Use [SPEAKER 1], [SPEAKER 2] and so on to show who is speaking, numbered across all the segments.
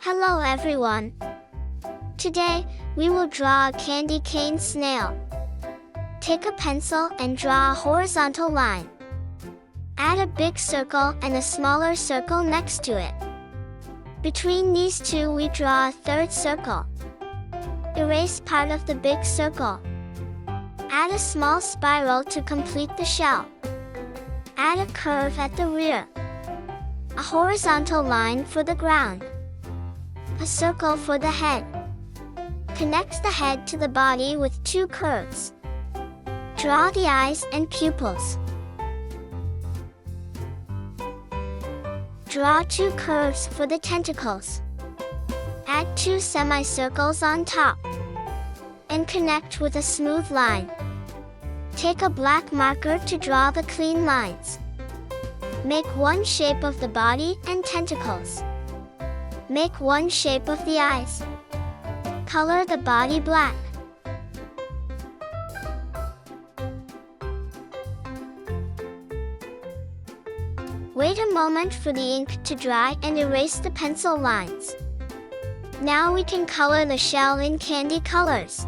[SPEAKER 1] Hello everyone. Today, we will draw a candy cane snail. Take a pencil and draw a horizontal line. Add a big circle and a smaller circle next to it. Between these two we draw a third circle. Erase part of the big circle. Add a small spiral to complete the shell. Add a curve at the rear. A horizontal line for the ground. A circle for the head. Connect the head to the body with two curves. Draw the eyes and pupils. Draw two curves for the tentacles. Add two semicircles on top. And connect with a smooth line. Take a black marker to draw the clean lines. Make one shape of the body and tentacles. Make one shape of the eyes. Color the body black. Wait a moment for the ink to dry and erase the pencil lines. Now we can color the shell in candy colors.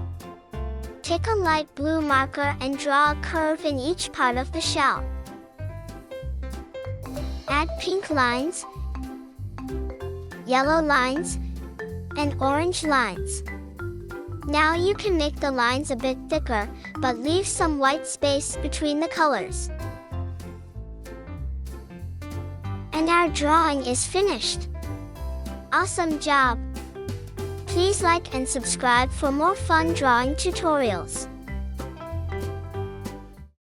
[SPEAKER 1] Take a light blue marker and draw a curve in each part of the shell. Add pink lines, yellow lines, and orange lines. Now you can make the lines a bit thicker, but leave some white space between the colors. And our drawing is finished. Awesome job! Please like and subscribe for more fun drawing tutorials.